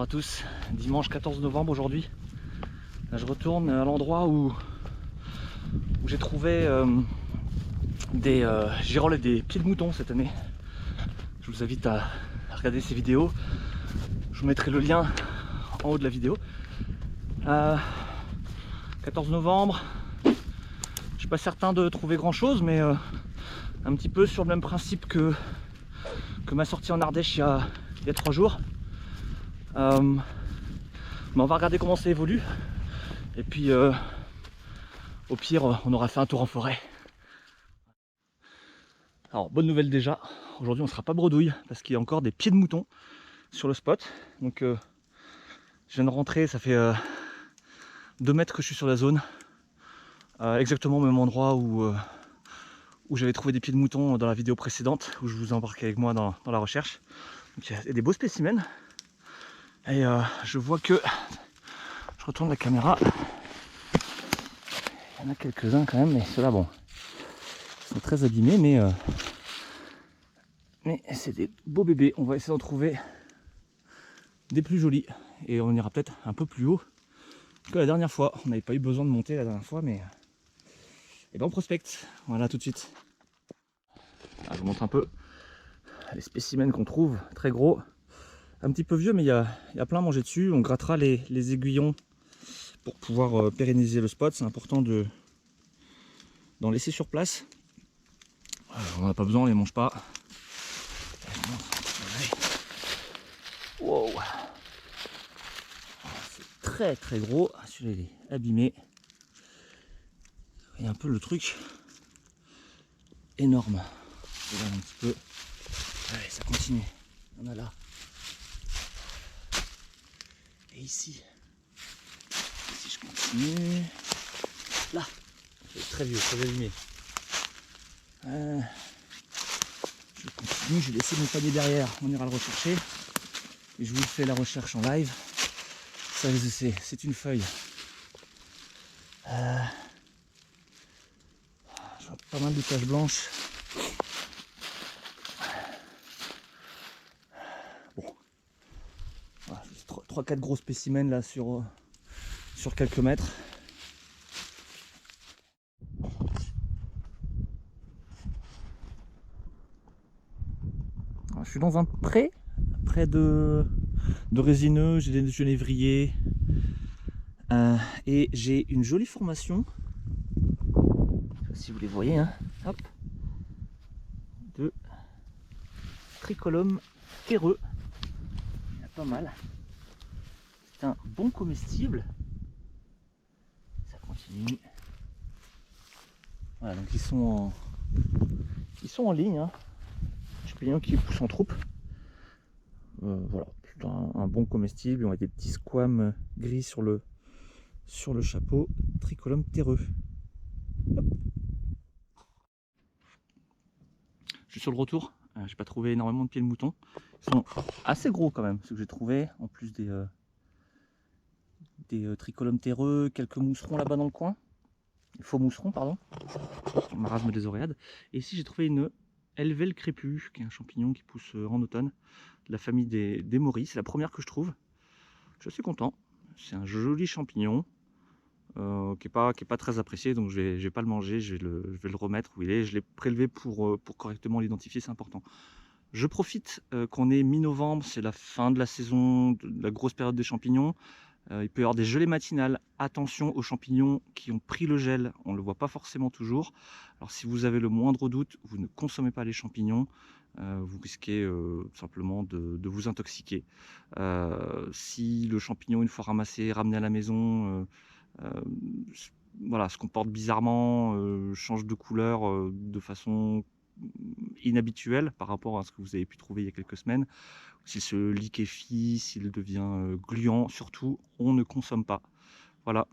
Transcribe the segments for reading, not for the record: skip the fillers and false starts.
Bonjour à tous, dimanche 14 novembre aujourd'hui. Là, je retourne à l'endroit où j'ai trouvé des girolles et des pieds de mouton cette année. Je vous invite à regarder ces vidéos. Je vous mettrai le lien en haut de la vidéo. 14 novembre, je suis pas certain de trouver grand chose, mais un petit peu sur le même principe que ma sortie en Ardèche il y a 3 jours. Mais on va regarder comment ça évolue. Et puis au pire, on aura fait un tour en forêt. Alors, bonne nouvelle déjà, aujourd'hui on ne sera pas bredouille parce qu'il y a encore des pieds de mouton sur le spot. Donc je viens de rentrer, ça fait 2 mètres que je suis sur la zone. Exactement au même endroit où j'avais trouvé des pieds de mouton dans la vidéo précédente, où je vous ai embarqué avec moi dans la recherche. Donc il y a des beaux spécimens. Et je vois que, je retourne la caméra, il y en a quelques-uns quand même, mais ceux-là bon, ils sont très abîmés, mais c'est des beaux bébés. On va essayer d'en trouver des plus jolis et on ira peut-être un peu plus haut que la dernière fois. On n'avait pas eu besoin de monter la dernière fois, mais et ben on prospecte. Voilà, tout de suite. Alors, je vous montre un peu les spécimens qu'on trouve, très gros, un petit peu vieux, mais il y a plein mangé dessus. On grattera les aiguillons pour pouvoir pérenniser le spot. C'est important d'en laisser sur place. On n'a pas besoin, on les mange pas. Wow. C'est très très gros. Celui-là il est abîmé. Il y a un peu le truc énorme. Je regarde un petit peu. Allez, ça continue. On a là. Et ici je continue. Là, c'est très vieux, très abîmé. Je continue, j'ai laissé mon panier derrière. On ira le rechercher. Et je vous fais la recherche en live. Ça, c'est une feuille. Je vois pas mal de taches blanches. Bon. Voilà, 3-4 gros spécimens là sur quelques mètres. Alors, je suis dans un pré de résineux, j'ai des genévriers et j'ai une jolie formation. Je sais pas si vous les voyez, hein. Hop, de tricolum terreux. Il y en a pas mal. C'est un bon comestible. Ça continue. Voilà, donc ils sont en ligne, hein. Champignons qui poussent en troupe. Voilà, un bon comestible. On a des petits squames gris sur le chapeau. Tricolum terreux. Hop. Je suis sur le retour. J'ai pas trouvé énormément de pieds de mouton. Ils sont assez gros quand même, ceux que j'ai trouvé, en plus des tricolum terreux, quelques mousserons là-bas dans le coin. Des faux mousserons, pardon. Marasme des oréades. Et ici j'ai trouvé une Helvel crépue, qui est un champignon qui pousse en automne, de la famille des morilles. C'est la première que je trouve. Je suis assez content. C'est un joli champignon qui est pas très apprécié, donc je vais pas le manger, je vais le remettre où il est. Je l'ai prélevé pour correctement l'identifier, c'est important. Je profite qu'on est mi-novembre, c'est la fin de la saison, de la grosse période des champignons. Il peut y avoir des gelées matinales. Attention aux champignons qui ont pris le gel, on ne le voit pas forcément toujours. Alors si vous avez le moindre doute, vous ne consommez pas les champignons, vous risquez simplement de vous intoxiquer. Si le champignon, une fois ramassé, ramené à la maison, voilà, se comporte bizarrement, change de couleur de façon inhabituelle par rapport à ce que vous avez pu trouver il y a quelques semaines, s'il se liquéfie, s'il devient gluant, surtout on ne consomme pas. Voilà.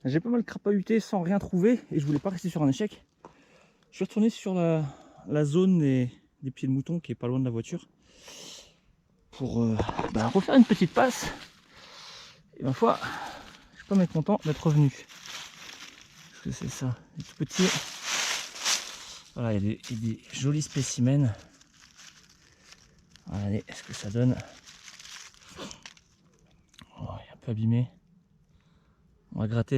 J'ai pas mal crapahuté sans rien trouver et je voulais pas rester sur un échec. Je suis retourné sur la zone des pieds de mouton qui est pas loin de la voiture pour refaire une petite passe. Et ma foi, je suis pas mécontent d'être revenu. Parce que c'est ça, les tout petits. Voilà, il y a des jolis spécimens. Regardez ce que ça donne. Oh, il est un peu abîmé. On va gratter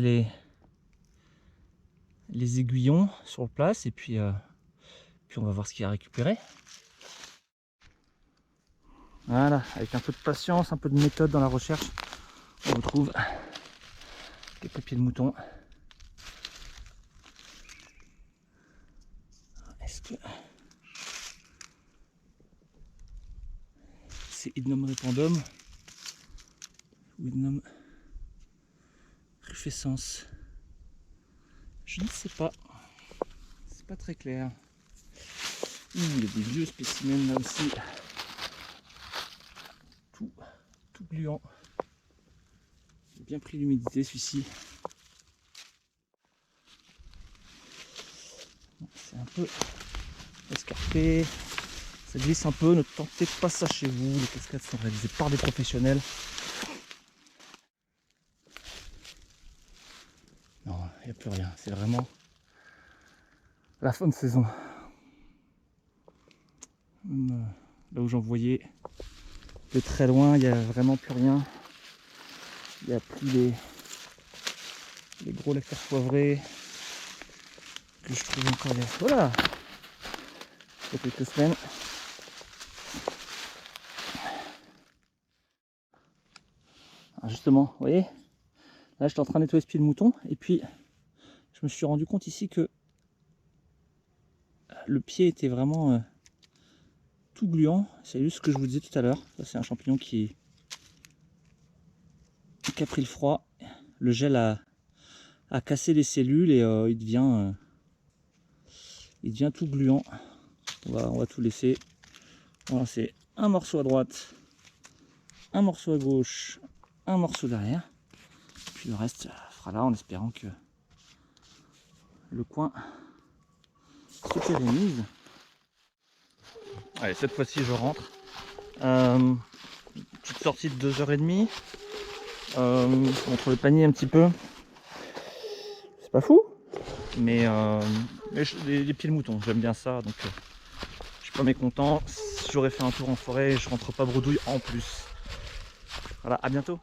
les aiguillons sur place et puis on va voir ce qu'il y a à récupérer. Voilà, avec un peu de patience, un peu de méthode dans la recherche, on retrouve quelques pieds de mouton. Est-ce que c'est Hydnum repandum ou Hydnum rufescens? Je ne sais pas. C'est pas très clair. Il y a des vieux spécimens là aussi. Tout gluant. Il a bien pris l'humidité celui-ci. C'est un peu escarpé. Ça glisse un peu. Ne tentez pas ça chez vous. Les cascades sont réalisées par des professionnels. Non, il n'y a plus rien. C'est vraiment la fin de saison. Même là où j'en voyais de très loin, il n'y a vraiment plus rien. Il n'y a plus les gros lecteurs poivrés que je trouve encore il y a, voilà, il y a quelques semaines. Alors justement, vous voyez, là j'étais en train de nettoyer ce pied de mouton et puis je me suis rendu compte ici que le pied était vraiment tout gluant. C'est juste ce que je vous disais tout à l'heure. C'est un champignon qui a pris le froid. Le gel a cassé les cellules et il devient tout gluant. On va tout laisser. Voilà, c'est un morceau à droite, un morceau à gauche, un morceau derrière. Puis le reste fera là en espérant que le coin se pérennise. Allez, cette fois-ci je rentre. Petite sortie de 2h30. Entre le panier un petit peu. C'est pas fou, mais les pieds de mouton, j'aime bien ça, donc je suis pas mécontent. J'aurais fait un tour en forêt et je rentre pas bredouille en plus. Voilà, à bientôt.